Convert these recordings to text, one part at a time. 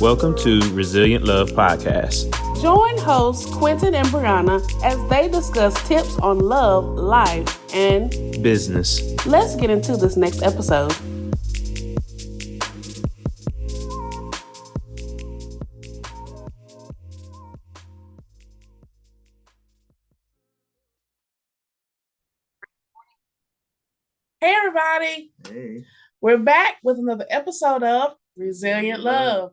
Welcome to Resilient Love Podcast. Join hosts Quinton and Breonna as they discuss tips on love, life, and business. Let's get into this next episode. Hey everybody. Hey. We're back with another episode of Resilient Love.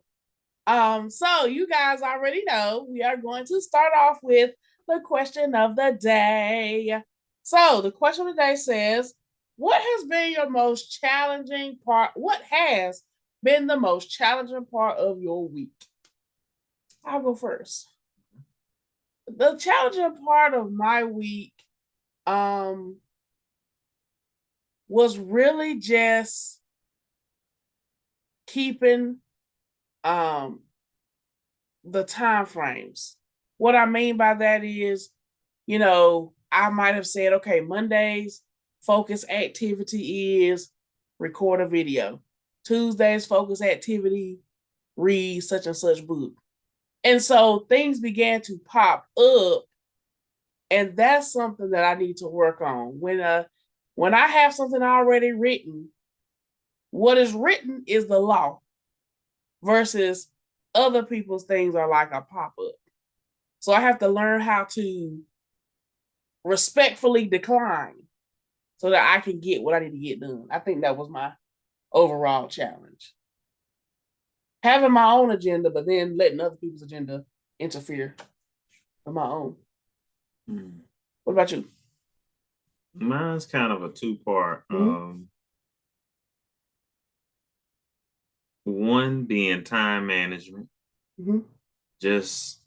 So you guys already know we are going to start off with the question of the day. So the question of the day says, what has been your most challenging part? What has been the most challenging part of your week? I'll go first. The challenging part of my week was really just keeping the time frames. What I mean by that is, I might have said, okay, Monday's focus activity is record a video. Tuesday's focus activity, read such and such book. And so things began to pop up, and that's something that I need to work on. When I have something already written, what is written is the law versus other people's things are like a pop-up. So I have to learn how to respectfully decline so that I can get what I need to get done. I think that was my overall challenge. Having my own agenda, but then letting other people's agenda interfere with my own. What about you? Mine's kind of a two-part. One being time management. Just,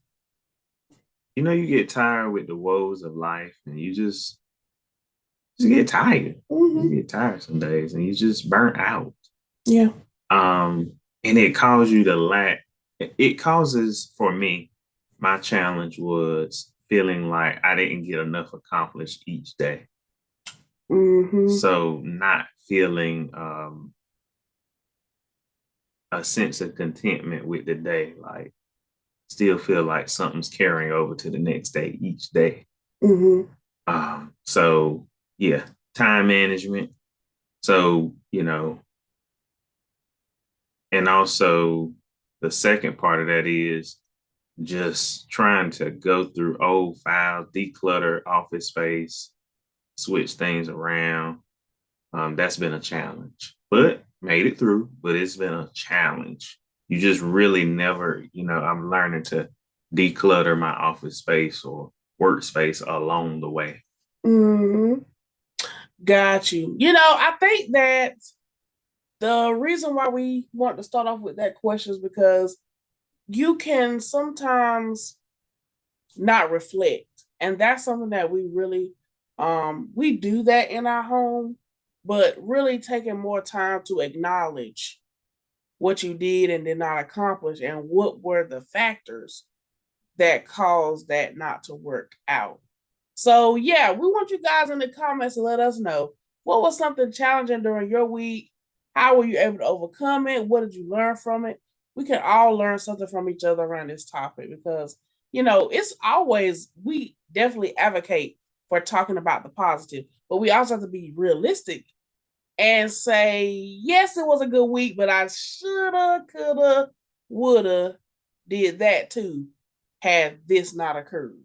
you get tired with the woes of life and you just get tired. You get tired some days and you just burnt out. Yeah. And it causes you to lack. It causes, for me, my challenge was feeling like I didn't get enough accomplished each day. So not feeling a sense of contentment with the day, like still feel like something's carrying over to the next day each day. So yeah, time management. So, and also the second part of that is just trying to go through old files, declutter office space, switch things around. That's been a challenge, but made it through, but it's been a challenge. You just really never, I'm learning to declutter my office space or workspace along the way. Got you. I think that the reason why we want to start off with that question is because you can sometimes not reflect. And that's something that we really, we do that in our home, but really taking more time to acknowledge what you did and did not accomplish and what were the factors that caused that not to work out. So yeah, we want you guys in the comments to let us know what was something challenging during your week. How were you able to overcome it? What did you learn from it? We can all learn something from each other around this topic because, it's always, we definitely advocate for talking about the positive, but we also have to be realistic and say, yes, it was a good week, but I shoulda, coulda, woulda did that too had this not occurred.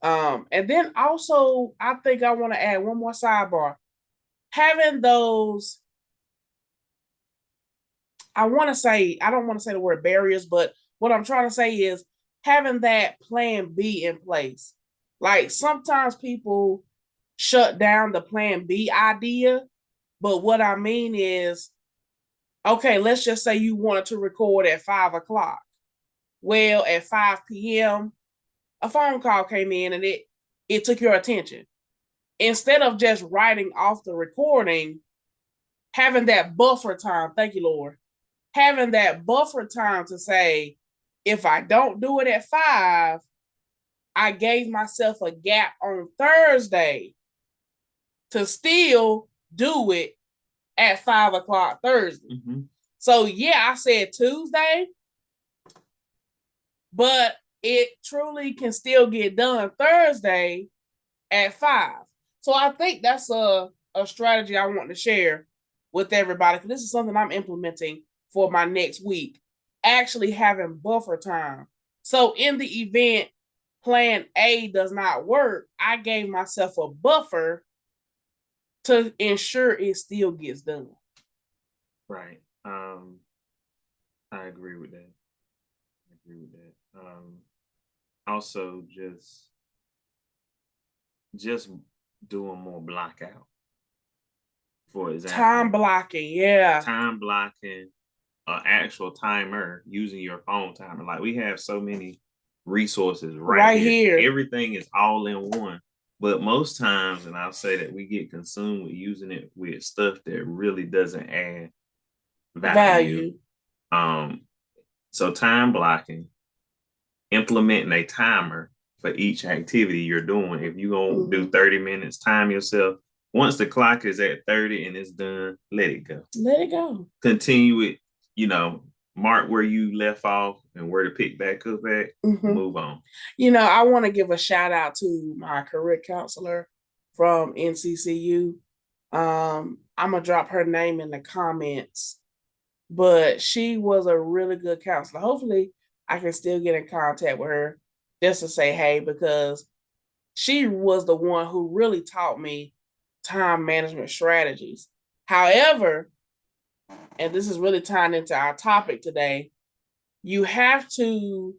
And then also, I think I want to add one more sidebar. Having those, I don't want to say the word barriers, but what I'm trying to say is having that plan B in place. Like sometimes people shut down the plan B idea, but what I mean is, okay, let's just say you wanted to record at 5:00. Well, at 5 p.m., a phone call came in and it took your attention. Instead of just writing off the recording, having that buffer time, thank you, Lord, having that buffer time to say, if I don't do it at 5, I gave myself a gap on Thursday to still do it at 5:00 Thursday. So yeah, I said Tuesday, but it truly can still get done Thursday at 5. So I think that's a strategy I want to share with everybody, because this is something I'm implementing for my next week. Actually having buffer time. So in the event plan A does not work, I gave myself a buffer to ensure it still gets done. Right. I agree with that. Also, just doing more blackout. For example, time blocking, yeah. Time blocking, an actual timer, using your phone timer. Like, we have so many resources right here. Everything is all in one. But most times, and I'll say that we get consumed with using it with stuff that really doesn't add value. So time blocking, implementing a timer for each activity you're doing. If you're going to do 30 minutes, time yourself. Once the clock is at 30 and it's done, let it go. Let it go. Continue it, mark where you left off and where to pick back up at, move on. I want to give a shout out to my career counselor from NCCU. I'm going to drop her name in the comments, but she was a really good counselor. Hopefully I can still get in contact with her just to say hey, because she was the one who really taught me time management strategies. However, and this is really tying into our topic today, you have to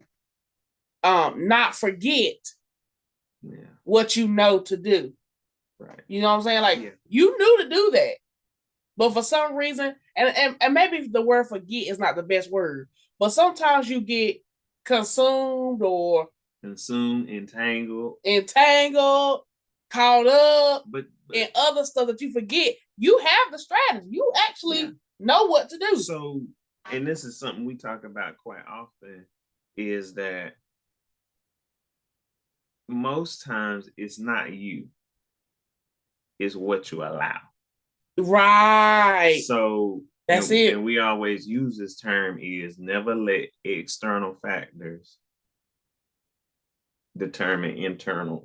not forget what you know to do. Right. You know what I'm saying? Like, you knew to do that, but for some reason, and maybe the word forget is not the best word, but sometimes you get consumed, entangled, caught up, but in other stuff that you forget. You have the strategy. You actually know what to do. So, and this is something we talk about quite often, is that most times it's not you, it's what you allow. Right. So that's it. And we always use this term, is never let external factors determine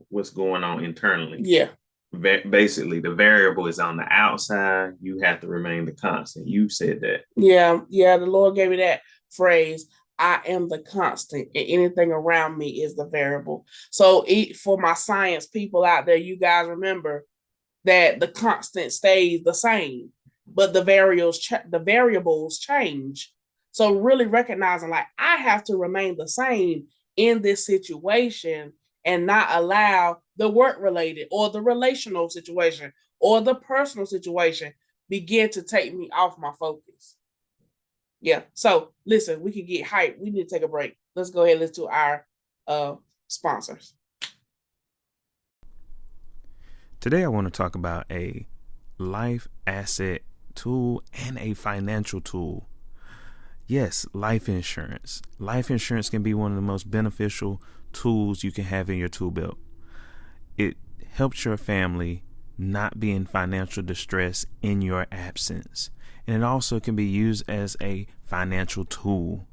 what's going on internally. Yeah. Basically, the variable is on the outside. You have to remain the constant. You said that. Yeah. The Lord gave me that phrase. I am the constant, and anything around me is the variable. So for my science people out there, you guys remember that the constant stays the same, but the variables change. So really recognizing, like, I have to remain the same in this situation and not allow the work-related or the relational situation or the personal situation begin to take me off my focus. Yeah. So listen, we can get hyped. We need to take a break. Let's go ahead and listen to our sponsors. Today I want to talk about a life asset tool and a financial tool. Yes, life insurance. Life insurance can be one of the most beneficial tools you can have in your tool belt. It helps your family not be in financial distress in your absence. And it also can be used as a financial tool.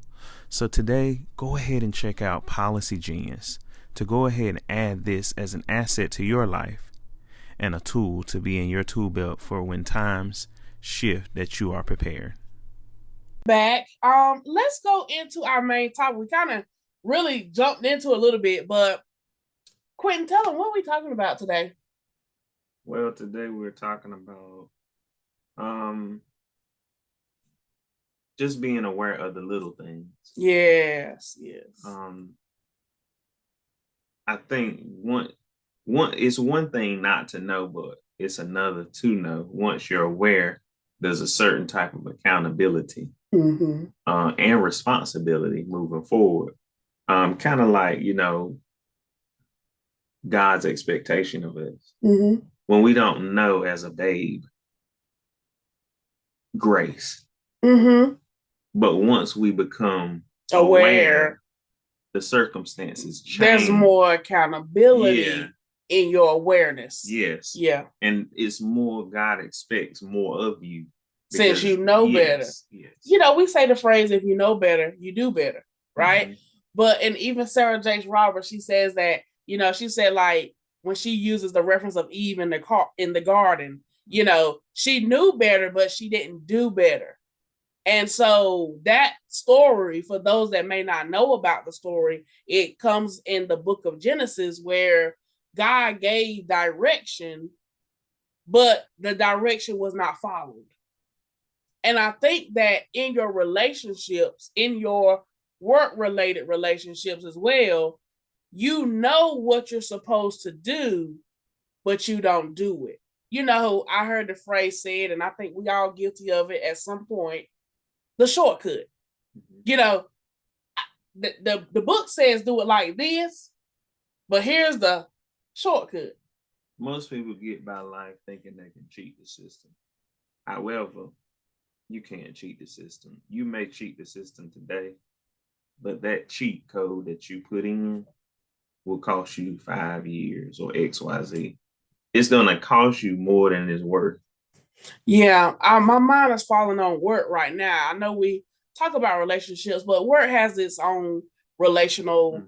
So today, go ahead and check out Policy Genius to go ahead and add this as an asset to your life and a tool to be in your tool belt for when times shift, that you are prepared. Back. Let's go into our main topic. We kind of really jumped into a little bit, but Quinton, tell them, what are we talking about today? Well, today we're talking about just being aware of the little things. Yes. I think it's one thing not to know, but it's another to know. Once you're aware, there's a certain type of accountability and responsibility moving forward. Kind of like, God's expectation of us. When we don't know as a babe, grace. But once we become aware, the circumstances change. There's more accountability in your awareness. Yes. Yeah. And it's more, God expects more of you. Since you know better. Yes. We say the phrase, if you know better, you do better, right? But and even Sarah Jakes Roberts, she says that, she said like when she uses the reference of Eve in the garden, she knew better, but she didn't do better. And so that story, for those that may not know about the story, it comes in the book of Genesis where God gave direction, but the direction was not followed. And I think that in your relationships, in your work-related relationships as well, you know what you're supposed to do, but you don't do it. I heard the phrase said, and I think we all guilty of it at some point, the shortcut. The book says do it like this, but here's the shortcut. Most people get by life thinking they can cheat the system. However, you can't cheat the system. You may cheat the system today, but that cheat code that you put in will cost you 5 years or XYZ. It's going to cost you more than it's worth. Yeah, my mind is falling on work right now. I know we talk about relationships, but work has its own relational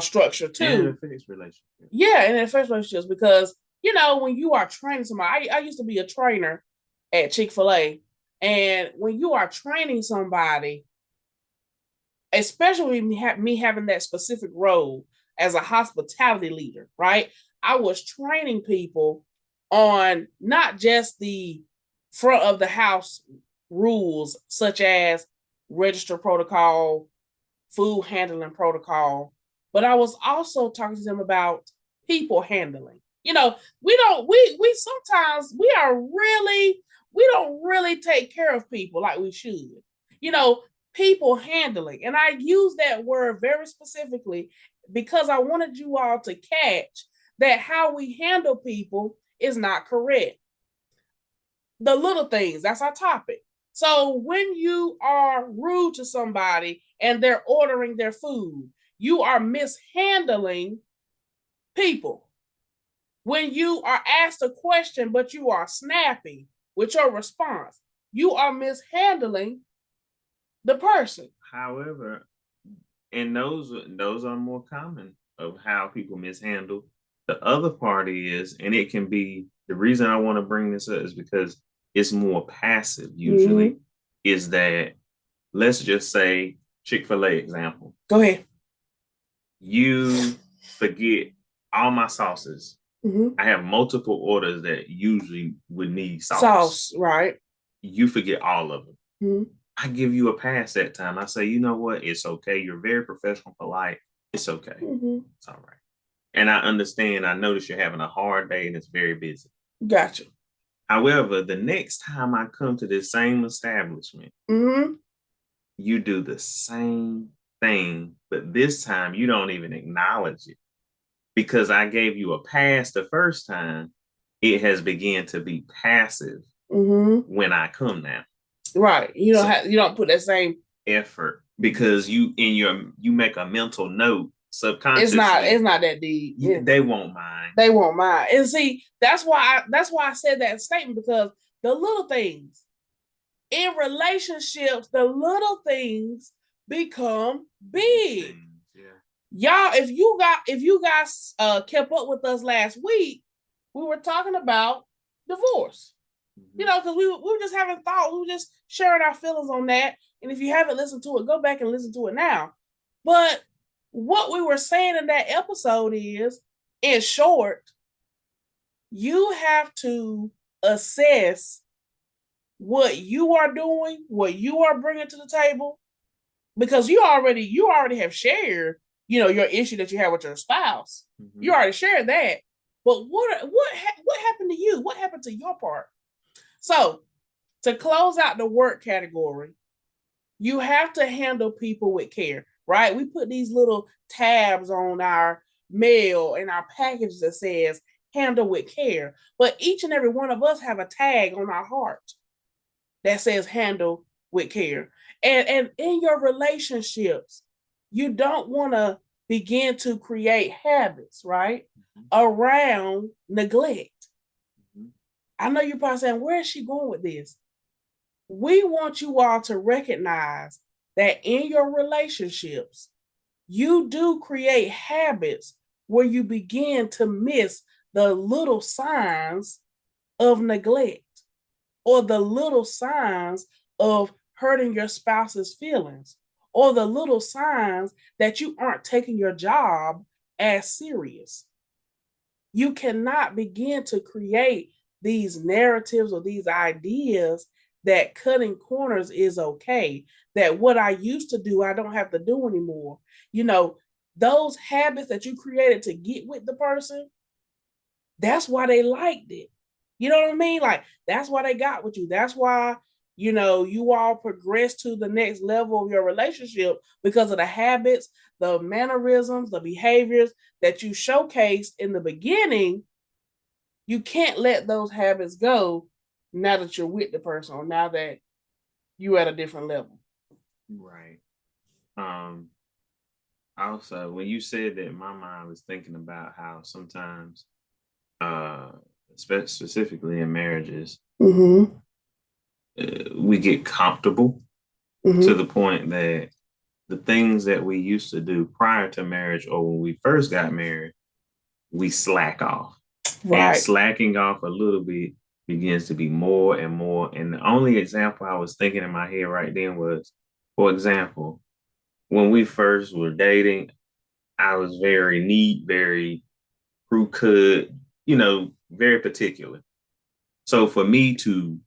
structure too. And it affects relationships. Yeah, and it affects relationships because, when you are training somebody, I used to be a trainer at Chick-fil-A. And when you are training somebody, especially me having that specific role as a hospitality leader, right? I was training people on not just the front of the house rules, such as register protocol, food handling protocol, but I was also talking to them about people handling. We sometimes we don't really take care of people like we should. People handling. And I use that word very specifically because I wanted you all to catch that how we handle people is not correct. The little things, that's our topic. So when you are rude to somebody and they're ordering their food, you are mishandling people. When you are asked a question, but you are snappy with your response, you are mishandling the person. However, and those are more common of how people mishandle. The other part is, and it can be, the reason I want to bring this up is because it's more passive usually, is that, let's just say Chick-fil-A example. Go ahead. You forget all my sauces. I have multiple orders that usually would need sauce. Right. You forget all of them. I give you a pass that time. I say, you know what? It's okay. You're very professional, polite. It's okay. It's all right. And I understand. I notice you're having a hard day and it's very busy. Gotcha. However, the next time I come to this same establishment, you do the same thing, but this time you don't even acknowledge it. Because I gave you a pass the first time, it has begun to be passive when I come now. Right. You don't put that same effort because you make a mental note subconsciously. It's not that deep. They won't mind. They won't mind. And see, that's why I said that statement, because the little things in relationships, the little things become big. Y'all, if you guys kept up with us last week, we were talking about divorce. Because we were just having thoughts, we were just sharing our feelings on that. And if you haven't listened to it, go back and listen to it now. But what we were saying in that episode is, in short, you have to assess what you are doing, what you are bringing to the table, because you already have shared, your issue that you have with your spouse. You already shared that. But what happened to you? What happened to your part? So, to close out the work category, you have to handle people with care, right? We put these little tabs on our mail and our package that says handle with care. But each and every one of us have a tag on our heart that says handle with care. And in your relationships, you don't want to begin to create habits, right, around neglect. I know you're probably saying, where is she going with this? We want you all to recognize that in your relationships, you do create habits where you begin to miss the little signs of neglect or the little signs of hurting your spouse's feelings or the little signs that you aren't taking your job as serious. You cannot begin to create these narratives or these ideas that cutting corners is okay, that what I used to do, I don't have to do anymore. You know, those habits that you created to get with the person, that's why they liked it. You know what I mean? Like, that's why they got with you. That's why, you all progress to the next level of your relationship because of the habits, the mannerisms, the behaviors that you showcased in the beginning. You can't let those habits go now that you're with the person or now that you're at a different level. Right. Also, when you said that, my mind was thinking about how sometimes, uh, specifically in marriages, Mm-hmm. We get comfortable Mm-hmm. to the point that the things that we used to do prior to marriage or when we first got married, we slack off. Right. And slacking off a little bit begins to be more and more. And the only example I was thinking in my head right then was, for example, when we first were dating, I was very neat, very crew cut, very particular. So for me to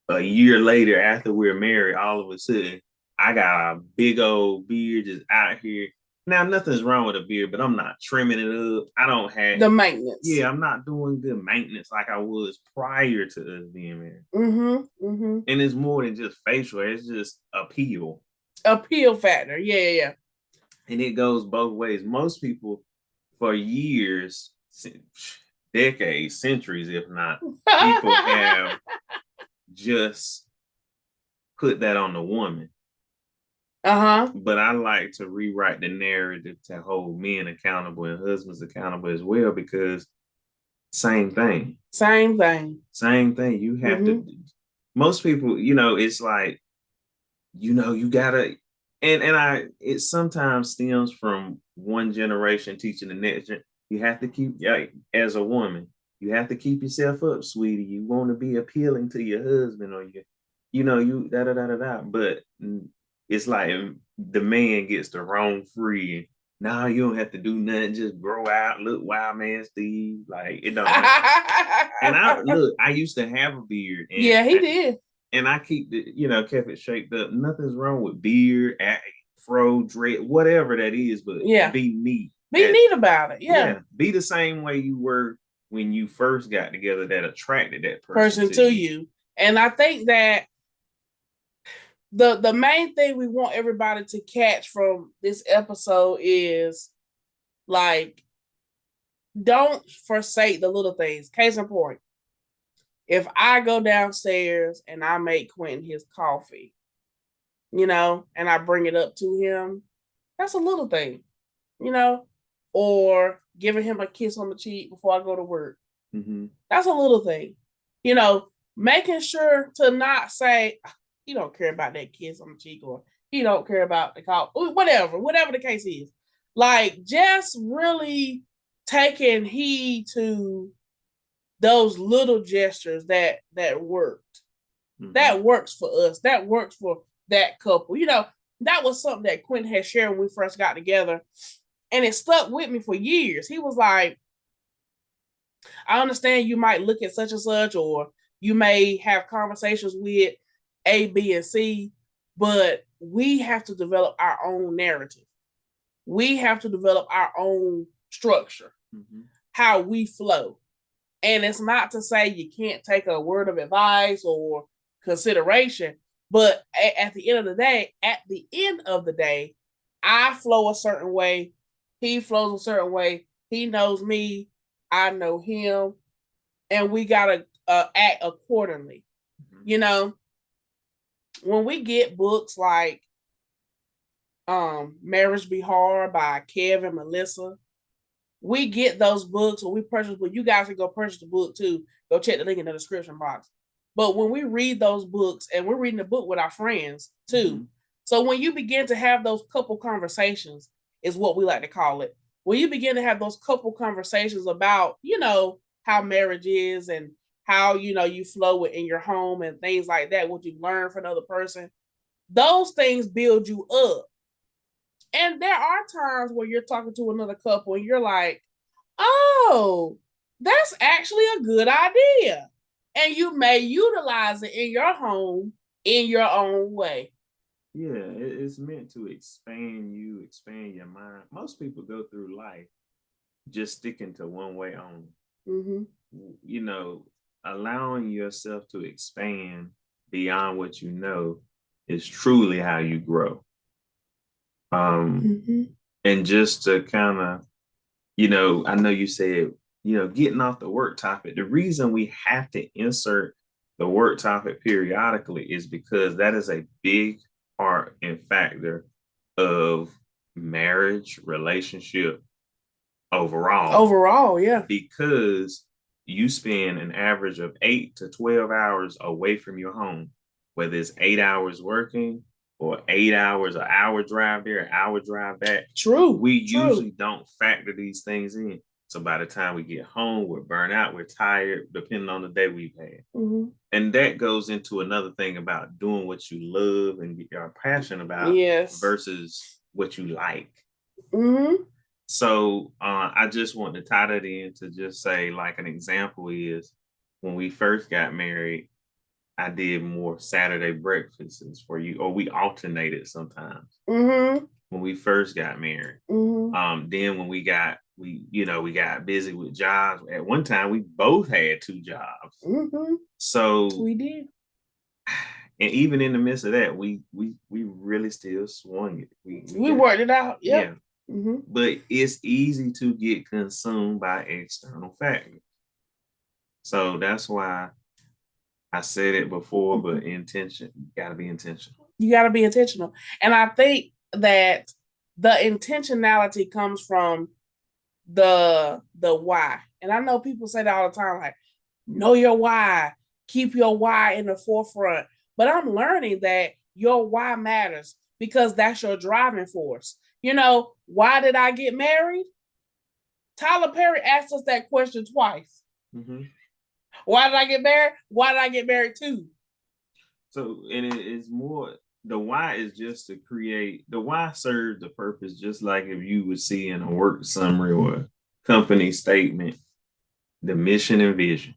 a year later after we were married, all of a sudden I got a big old beard just out here. Now nothing's wrong with a beard, but I'm not trimming it up. I don't have the maintenance. Yeah, I'm not doing good maintenance like I was prior to us being married. Mm-hmm. Mm-hmm. And it's more than just facial, it's just appeal. Appeal factor. Yeah. And it goes both ways. Most people for years, decades, centuries, if not, people have just put that on the woman. Uh-huh. But I like to rewrite the narrative to hold men accountable and husbands accountable as well, because same thing. Same thing. You have to, most people, it's like, you gotta, it sometimes stems from one generation teaching the next. You have to keep, as a woman, you have to keep yourself up, sweetie. You want to be appealing to your husband or you da da da da da. But it's like the man gets to roam free. And now you don't have to do nothing, just grow out, look wild man Steve. Like it don't matter. And I used to have a beard. And yeah, he did. And I keep kept it shaped up. Nothing's wrong with beard, fro, dread, whatever that is, but be neat. Be neat about it. Yeah. Be the same way you were when you first got together that attracted that person to you. And I think that the main thing we want everybody to catch from this episode is, like, don't forsake the little things. Case in point, if I go downstairs and I make Quinton his coffee, and I bring it up to him, that's a little thing, or giving him a kiss on the cheek before I go to work. Mm-hmm. That's a little thing, making sure to not say, he don't care about that kiss on the cheek, or he don't care about the call, whatever the case is. Like, just really taking heed to those little gestures that worked. Mm-hmm. That works for us. That works for that couple. That was something that Quinton had shared when we first got together, and it stuck with me for years. He was like, I understand you might look at such and such, or you may have conversations with A, B, and C, but we have to develop our own narrative. We have to develop our own structure, how we flow. And it's not to say you can't take a word of advice or consideration, but at the end of the day, I flow a certain way. He flows a certain way. He knows me. I know him. And we got to act accordingly. When we get books like Marriage Be Hard by Kev and Melissa, we get those books, or we purchase books. You guys can go purchase the book too. Go check the link in the description box. But when we read those books, and we're reading the book with our friends too, so when you begin to have those couple conversations, is what we like to call it. When you begin to have those couple conversations about, how marriage is and how, you flow in your home and things like that, what you've learned from another person, those things build you up. And there are times where you're talking to another couple and you're like, oh, that's actually a good idea. And you may utilize it in your home in your own way. Yeah, it's meant to expand you, expand your mind. Most people go through life just sticking to one way only. Mm-hmm. Allowing yourself to expand beyond what you know is truly how you grow. Mm-hmm. And just to kind of, I know you said, getting off the work topic. The reason we have to insert the work topic periodically is because that is a big part and factor of marriage, relationship overall. Overall, yeah. Because you spend an average of 8 to 12 hours away from your home, whether it's 8 hours working or 8 hours, an hour drive there, an hour drive back. True. We usually don't factor these things in. So by the time we get home, we're burnt out, we're tired, depending on the day we've had. Mm-hmm. And that goes into another thing about doing what you love and are passionate about versus what you like. Mm-hmm. So I just want to tie that in to just say, like, an example is when we first got married, I did more Saturday breakfasts for you, or we alternated sometimes. Mm-hmm. When we first got married. Mm-hmm. Then when we got busy with jobs. At one time, we both had 2 jobs. Mm-hmm. So we did. And even in the midst of that, we really still swung it. We worked it out. Yep. Yeah. Mm-hmm. But it's easy to get consumed by external factors. So that's why I said it before, but intention, you got to be intentional. You got to be intentional. And I think that the intentionality comes from the why. And I know people say that all the time, like, know your why, keep your why in the forefront. But I'm learning that your why matters because that's your driving force. Why did I get married? Tyler Perry asked us that question twice. Mm-hmm. Why did I get married? Why did I get married to? So, and it is more, the why is just to create, the why serves the purpose, just like if you would see in a work summary or a company statement, the mission and vision.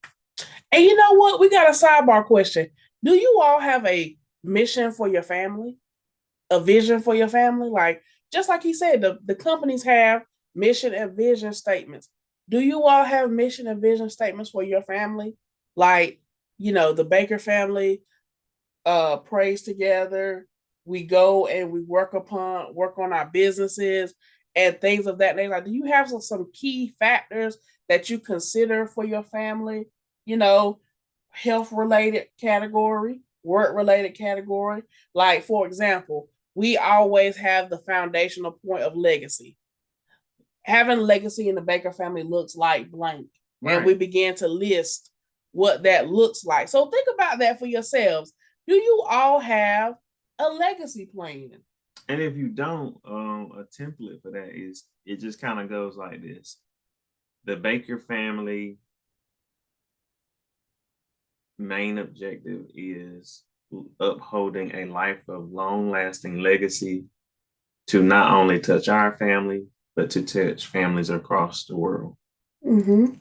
And you know what? We got a sidebar question. Do you all have a mission for your family? A vision for your family? Like, just like he said, the companies have mission and vision statements. Do you all have mission and vision statements for your family? Like, the Baker family prays together. We go and we work on our businesses and things of that nature. Like, do you have some key factors that you consider for your family? Health related category, work related category. Like, for example, we always have the foundational point of legacy. Having legacy in the Baker family looks like blank. Right. And we begin to list what that looks like. So think about that for yourselves. Do you all have a legacy plan? And if you don't, a template for that is, it just kind of goes like this. The Baker family main objective is upholding a life of long-lasting legacy to not only touch our family, but to touch families across the world. Mm-hmm.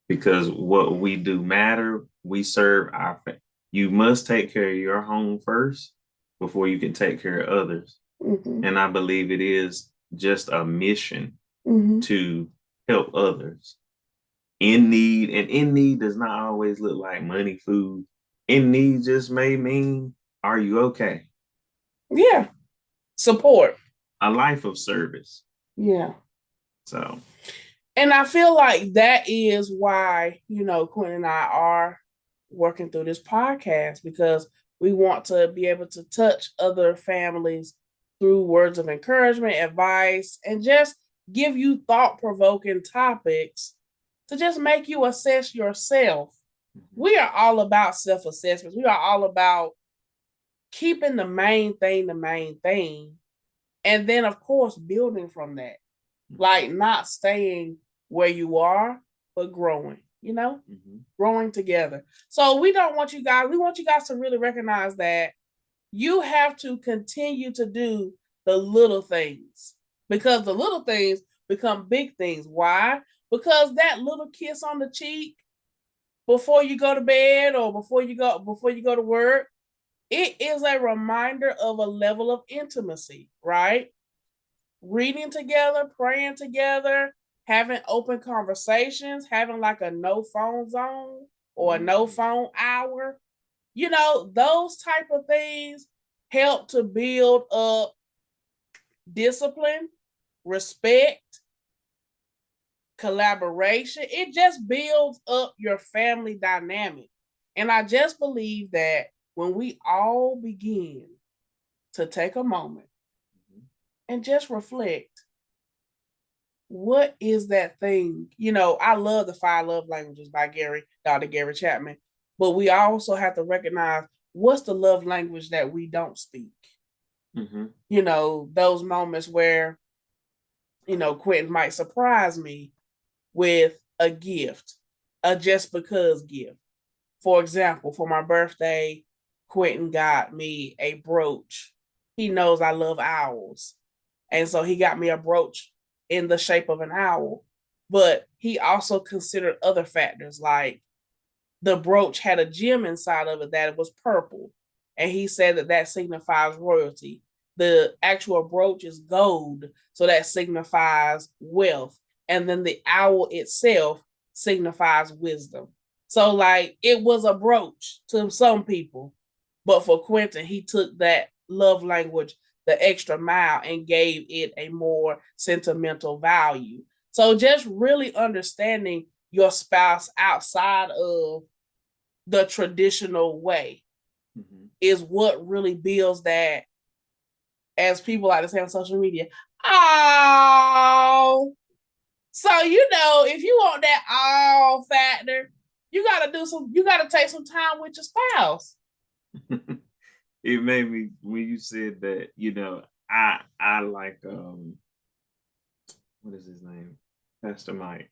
Because what we do matter. We serve our family. You must take care of your home first before you can take care of others. Mm-hmm. And I believe it is just a mission to help others in need. And in need does not always look like money, food. In need just may mean, are you okay? Yeah. Support. A life of service. Yeah. So. And I feel like that is why, Quinton and I are working through this podcast, because we want to be able to touch other families through words of encouragement, advice, and just give you thought-provoking topics to just make you assess yourself. We are all about self-assessments. We are all about keeping the main thing, And then, of course, building from that, like not staying where you are, but growing, growing together. So we want you guys to really recognize that you have to continue to do the little things, because the little things become big things. Why? Because that little kiss on the cheek before you go to bed or before you go to work, it is a reminder of a level of intimacy, right? Reading together, praying together, having open conversations, having like a no phone zone or a no phone hour. Those type of things help to build up discipline, respect, collaboration. It just builds up your family dynamic. And I just believe that when we all begin to take a moment and just reflect, what is that thing? I love the 5 love languages by Dr. Gary Chapman, but we also have to recognize what's the love language that we don't speak. Those moments where, Quinton might surprise me with a gift, a just because gift. For example, for my birthday, Quinton got me a brooch. He knows I love owls. And so he got me a brooch in the shape of an owl. But he also considered other factors, like the brooch had a gem inside of it that it was purple. And he said that signifies royalty. The actual brooch is gold, so that signifies wealth. And then the owl itself signifies wisdom. So, like, it was a brooch to some people. But for Quinton, he took that love language the extra mile and gave it a more sentimental value. So just really understanding your spouse outside of the traditional way is what really builds that, as people like to say on social media, oh. So, if you want that all factor, you gotta take some time with your spouse. It made me, when you said that, I like what is his name? Pastor Mike.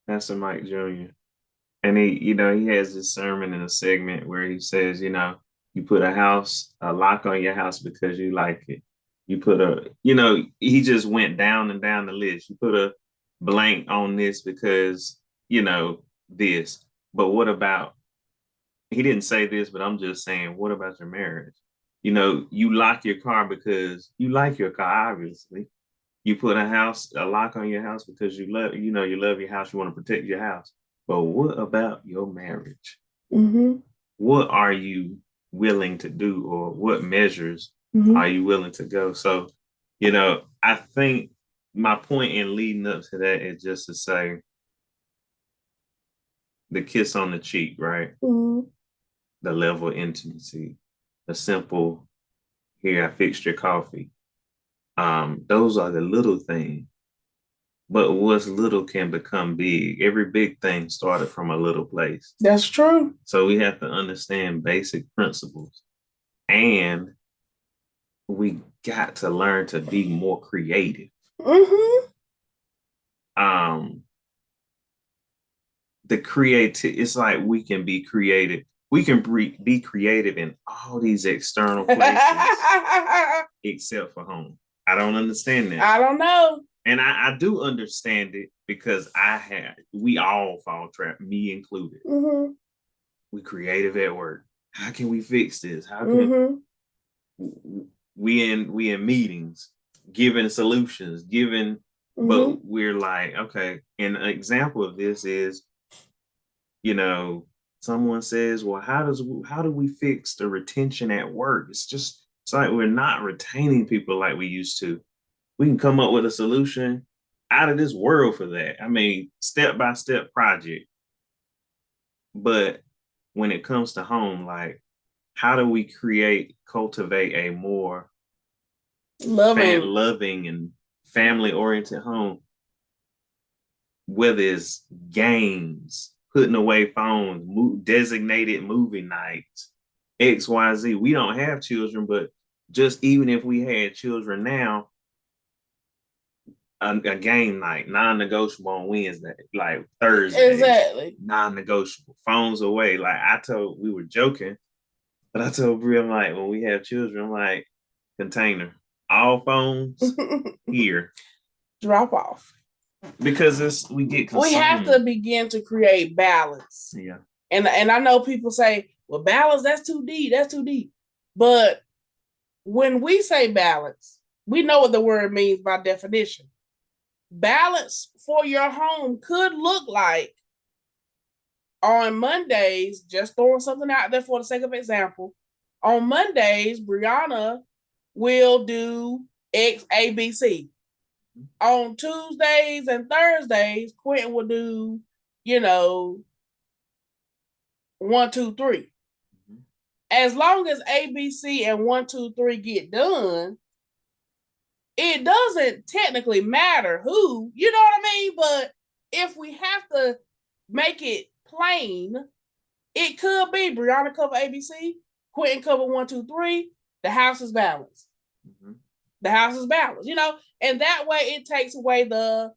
Pastor Mike Jr. And he has this sermon in a segment where he says, you put a lock on your house because you like it. You put he just went down and down the list. You put a blank on this because, this. But what about, he didn't say this, but I'm just saying, what about your marriage? You lock your car because you like your car, obviously. You put a lock on your house because you love your house. You want to protect your house. But what about your marriage? What are you willing to do, or what measures are you willing to go? So, I think my point in leading up to that is just to say the kiss on the cheek, right? The level of intimacy, the simple, here, I fixed your coffee. Those are the little things. But what's little can become big. Every big thing started from a little place. That's true. So we have to understand basic principles. And we got to learn to be more creative. It's like we can be creative. We can be creative in all these external places except for home. I don't understand that. I don't know. And I do understand it because we all fall trap, me included. We creative at work. How can we fix this? How can we in meetings, giving solutions, but we're like, okay. And an example of this is, someone says, well, how do we fix the retention at work? It's like we're not retaining people like we used to. We can come up with a solution out of this world for that. I mean, step-by-step project. But when it comes to home, like, how do we cultivate a more loving and family-oriented home? Whether it's games, putting away phones, designated movie nights, XYZ. We don't have children, but just even if we had children now, a game night, non-negotiable on Wednesday, like Thursday, Exactly. non-negotiable, phones away. Like we were joking, but I told Brie, I'm like, when we have children, I'm like, container, all phones here, Drop off. because we get consumed. We have to begin to create balance. Yeah. And I know people say, well, balance, that's too deep. That's too deep. But when we say balance, we know what the word means by definition. Balance for your home could look like on Mondays, just throwing something out there for the sake of example. On Mondays, Breonna will do X, A, B, C. On Tuesdays and Thursdays, Quinton will do, 1, 2, 3. As long as A, B, C, and 1, 2, 3 get done, it doesn't technically matter who, you know what I mean? But if we have to make it plain, it could be Breonna cover ABC, Quinton cover 1, 2, 3. The house is balanced. Mm-hmm. The house is balanced, and that way it takes away the,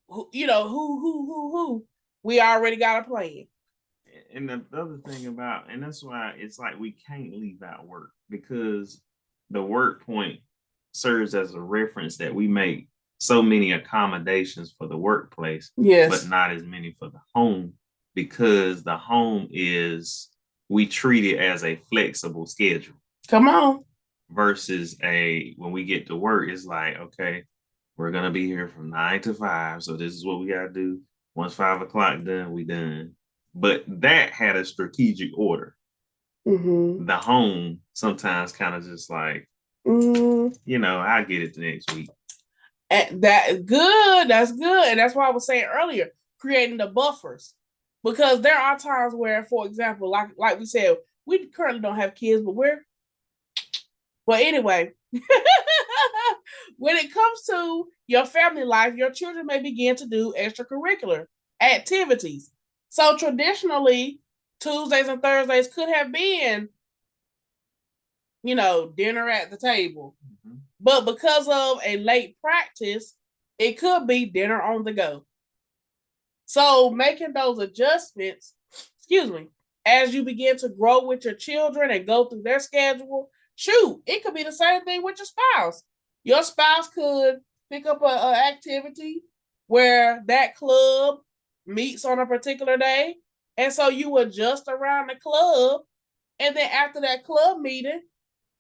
who. We already got a plan. And the other thing about, and that's why it's like we can't leave out work, because the work point serves as a reference that we make so many accommodations for the workplace, yes, but not as many for the home, because the home we treat it as a flexible schedule. Come on. Versus when we get to work, it's like, okay, we're going to be here from 9 to 5. So this is what we got to do. Once 5 o'clock done, we done. But that had a strategic order. Mm-hmm. The home sometimes kind of just like, I'll get it the next week. And that's good. That's good. And that's why I was saying earlier, creating the buffers. Because there are times where, for example, like we said, we currently don't have kids, but anyway, when it comes to your family life, your children may begin to do extracurricular activities. So traditionally, Tuesdays and Thursdays could have been, dinner at the table. Mm-hmm. But because of a late practice, it could be dinner on the go. So making those adjustments, as you begin to grow with your children and go through their schedule, it could be the same thing with your spouse. Your spouse could pick up an activity where that club meets on a particular day. And so you adjust around the club. And then after that club meeting,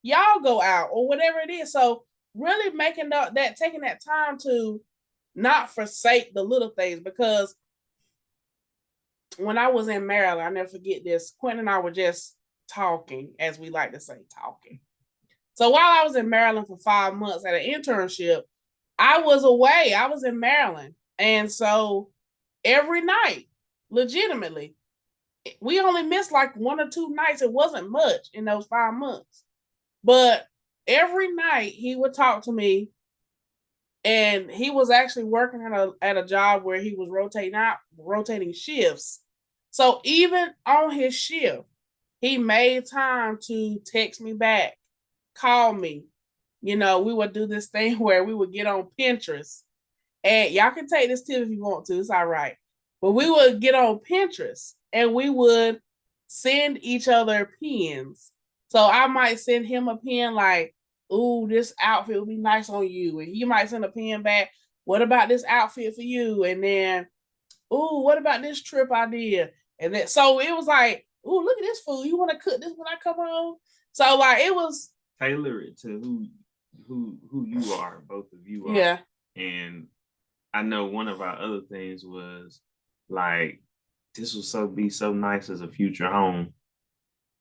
y'all go out or whatever it is. So really making taking that time to not forsake the little things, because when I was in Maryland, I never forget this, Quinton and I were just talking, as we like to say, talking. So while I was in Maryland for 5 months at an internship, I was away. I was in Maryland. And so every night, legitimately, we only missed like 1 or 2 nights. It wasn't much in those 5 months. But every night he would talk to me, and he was actually working at a job where he was rotating shifts. So even on his shift, he made time to text me back, call me. We would do this thing where we would get on Pinterest. And y'all can take this tip if you want to. It's all right. But we would get on Pinterest and we would send each other pins. So I might send him a pin like, ooh, this outfit would be nice on you. And he might send a pin back, what about this outfit for you? And then, ooh, what about this trip idea? And then, so it was like, ooh, look at this food. You want to cook this when I come home? So like, it was. Tailor it to who you are, both of you are. Yeah. And I know one of our other things was like, this will be so nice as a future home.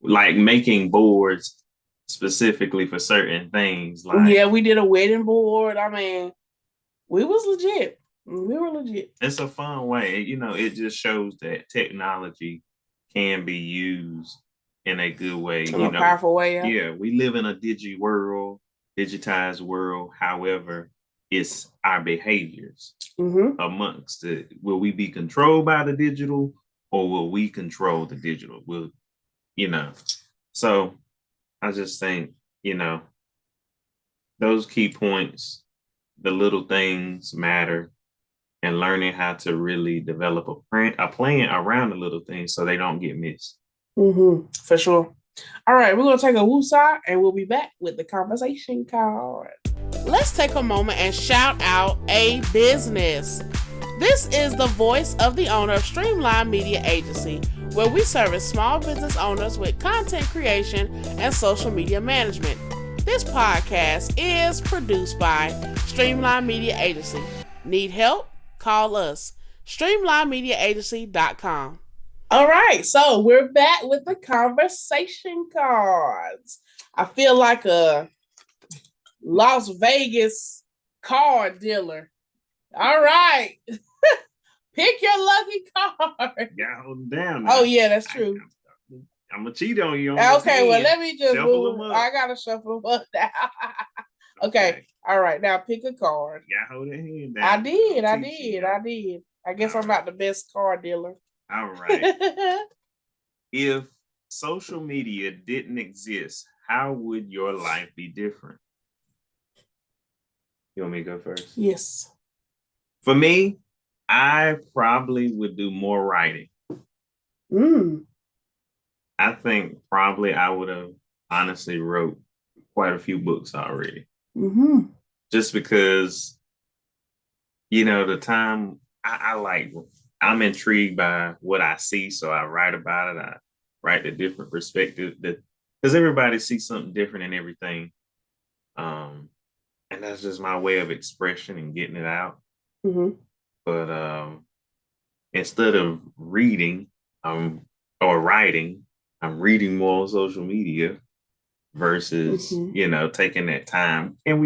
Like making boards specifically for certain things. Like, yeah, we did a wedding board. I mean, we was legit. We were legit. It's a fun way. It just shows that technology can be used in a good way. In a powerful way. Yeah, we live in a digitized world. However, it's our behaviors amongst it. Will we be controlled by the digital, or will we control the digital? So I just think you know, those key points, the little things matter, and learning how to really develop a plan around the little things so they don't get missed. For sure. All right, we're going to take a woosah and we'll be back with the conversation card. Let's take a moment and shout out a business. This is the voice of the owner of Streamline Media Agency, where we service small business owners with content creation and social media management. This podcast is produced by Streamline Media Agency. Need help? Call us. StreamlineMediaAgency.com. All right, so we're back with the conversation cards. I feel like a Las Vegas card dealer. All right. Pick your lucky card. Yeah, hold them down. Oh, yeah, that's true. I'm going to cheat on you. Okay, well, let me just move. I got to shuffle them up now. Okay. All right, now pick a card. Yeah, hold that hand down. I did. I guess I'm not the best card dealer. All right. If social media didn't exist, how would your life be different? You want me to go first? Yes. For me, I probably would do more writing. I think probably I would have honestly wrote quite a few books already. Just because, the time I'm intrigued by what I see, so I write about it. I write the different perspective because everybody sees something different in everything. And that's just my way of expression and getting it out. But instead of reading or writing, I'm reading more on social media versus, taking that time. And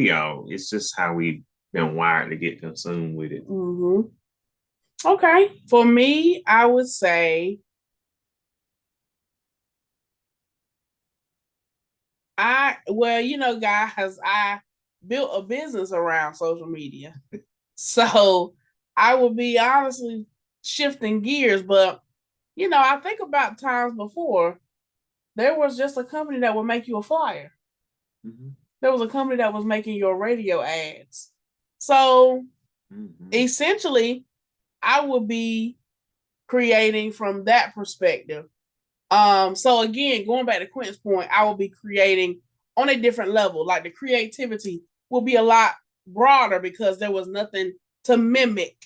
it's just how we've been wired to get consumed with it. Okay. For me, I would say guys, I built a business around social media. So I would be honestly shifting gears, but I think about times before, there was just a company that would make you a flyer. There was a company that was making your radio ads. So essentially, I would be creating from that perspective. So again, going back to Quinton's point, I will be creating on a different level. Like the creativity will be a lot broader because there was nothing to mimic.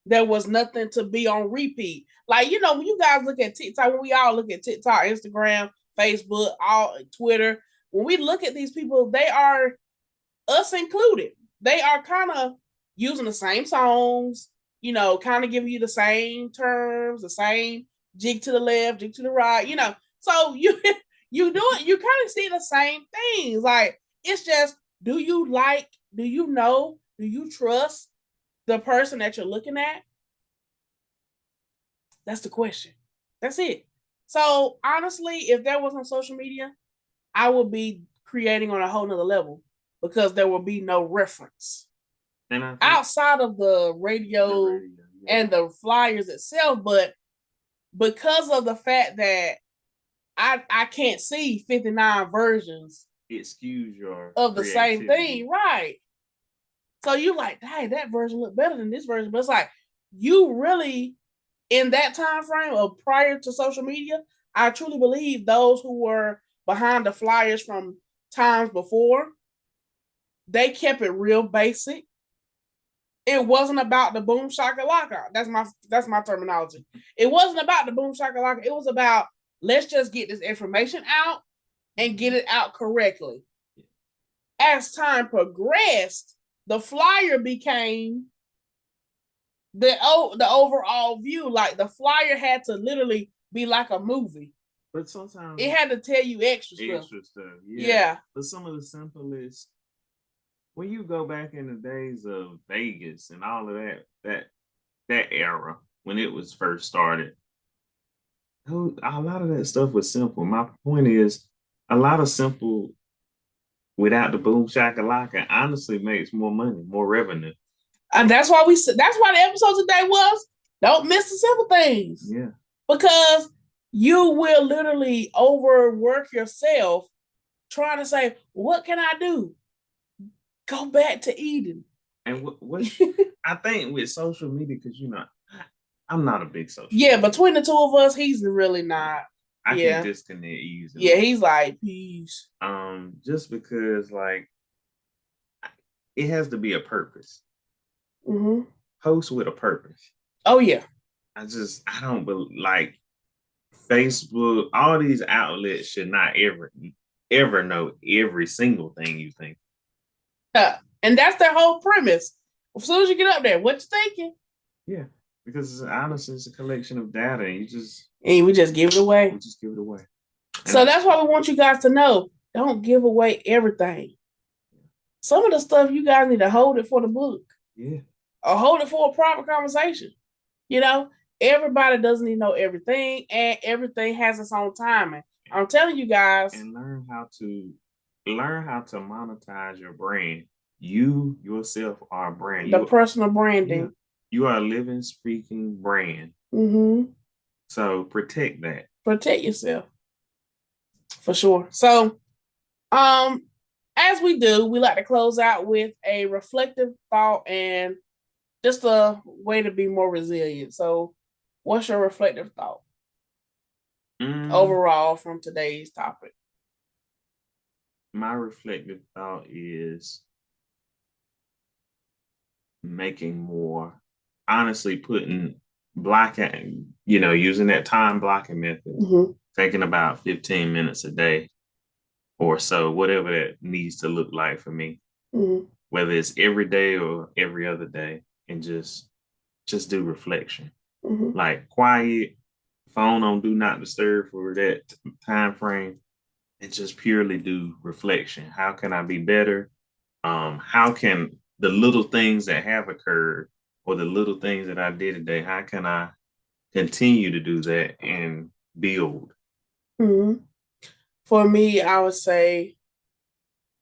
There was nothing to be on repeat. Like, when you guys look at TikTok, when we all look at TikTok, Instagram, Facebook, Twitter, when we look at these people, they are, us included, they are kind of using the same songs, kind of giving you the same terms, the same jig to the left, jig to the right, So you do it, you kind of see the same things. Like, it's just, do you trust the person that you're looking at? That's the question. That's it. So honestly, if there wasn't social media, I would be creating on a whole nother level because there will be no reference. And outside of the radio and the flyers itself, but because of the fact that I can't see 59 versions, it skews your of the same thing, right? So you like, hey, that version looked better than this version, but it's like you really, in that time frame of prior to social media, I truly believe those who were behind the flyers from times before, they kept it real basic. It wasn't about the boom shakalaka. That's my terminology. It wasn't about the boom shakalaka. It was about, let's just get this information out and get it out correctly. As time progressed, the flyer became the overall view. Like the flyer had to literally be like a movie. But sometimes it had to tell you extra stuff. Yeah. But some of the simplest, when you go back in the days of Vegas and all of that era when it was first started, a lot of that stuff was simple. My point is, a lot of simple without the boom shakalaka honestly makes more money, more revenue. And that's why the episode today was, don't miss the simple things. Yeah. Because you will literally overwork yourself trying to say, what can I do? Go back to Eden. And what I think with social media, because I'm not a big social media. media. Between the two of us, he's really not. I can disconnect easily. Yeah, he's like, peace. Just because like it has to be a purpose. Mm-hmm. Post with a purpose. Oh yeah. I don't believe like Facebook, all these outlets should not ever know every single thing you think. And that's their whole premise. As soon as you get up there, what you thinking? Yeah, because honestly, it's a collection of data, and we just give it away. We just give it away. So that's why we want you guys to know: don't give away everything. Some of the stuff you guys need to hold it for the book. Yeah. Or hold it for a private conversation. Everybody doesn't need to know everything, and everything has its own timing. I'm telling you guys. And learn how to monetize your brand. You yourself are a brand. The personal branding. Yeah. You are a living, speaking brand. Mm-hmm. So protect that. Protect yourself. For sure. So, as we do, we like to close out with a reflective thought and just a way to be more resilient. So, what's your reflective thought overall from today's topic? My reflective thought is making more, honestly, putting blocking, using that time blocking method, taking about 15 minutes a day or so, whatever that needs to look like for me, whether it's every day or every other day, and just do reflection, like quiet, phone on do not disturb for that time frame, and just purely do reflection. How can I be better? How can the little things that have occurred or the little things that I did today, how can I continue to do that and build? For me, I would say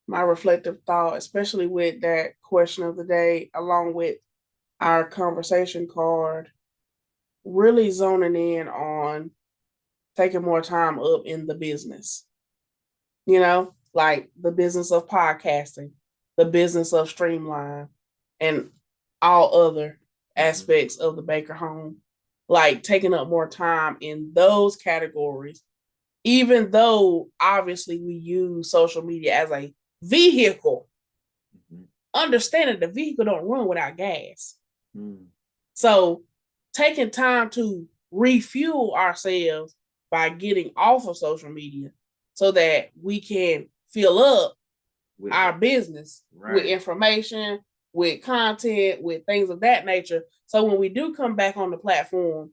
my reflective thought, especially with that question of the day, along with our conversation card, really zoning in on taking more time up in the business. Like the business of podcasting, the business of Streamline, and all other aspects of the Baker home. Like taking up more time in those categories, even though obviously we use social media as a vehicle. Understanding the vehicle don't run without gas. So taking time to refuel ourselves by getting off of social media so that we can fill up our business with information, with content, with things of that nature. So when we do come back on the platform,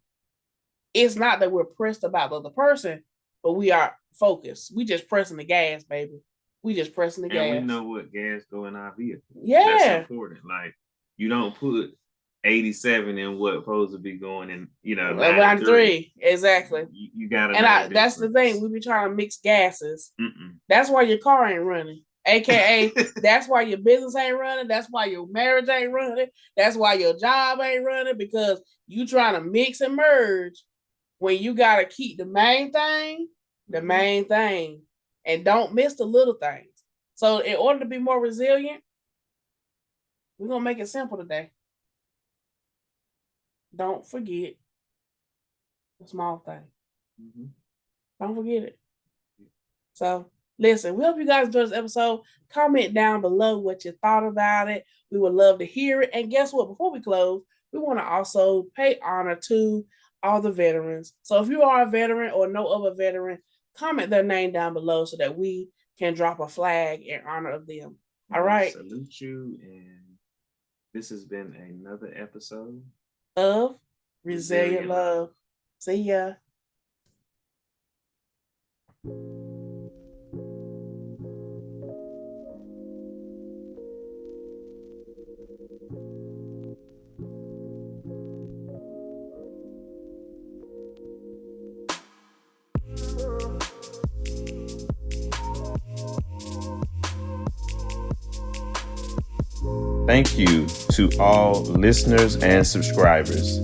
it's not that we're pressed about the other person, but we are focused. We just pressing the gas, baby. We just pressing the gas. And we know what gas go in our vehicle. Yeah. That's important. Like, you don't put 87 in what supposed to be going in, 93. Exactly. You gotta and that's the thing. We be trying to mix gases. That's why your car ain't running. AKA, that's why your business ain't running. That's why your marriage ain't running. That's why your job ain't running, because you trying to mix and merge when you got to keep the main thing, and don't miss the little things. So in order to be more resilient, we're going to make it simple today. Don't forget the small thing. Don't forget it. So listen, we hope you guys enjoyed this episode. Comment down below what you thought about it. We would love to hear it. And guess what? Before we close, we want to also pay honor to all the veterans. So if you are a veteran or know of a veteran, comment their name down below so that we can drop a flag in honor of them. All right. Salute you. And this has been another episode of Resilient Love. See ya. Thank you to all listeners and subscribers.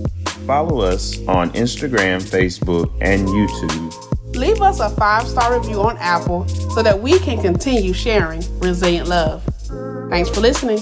Follow us on Instagram, Facebook, and YouTube. leave us a 5-star review on Apple so that we can continue sharing resilient love. Thanks for listening.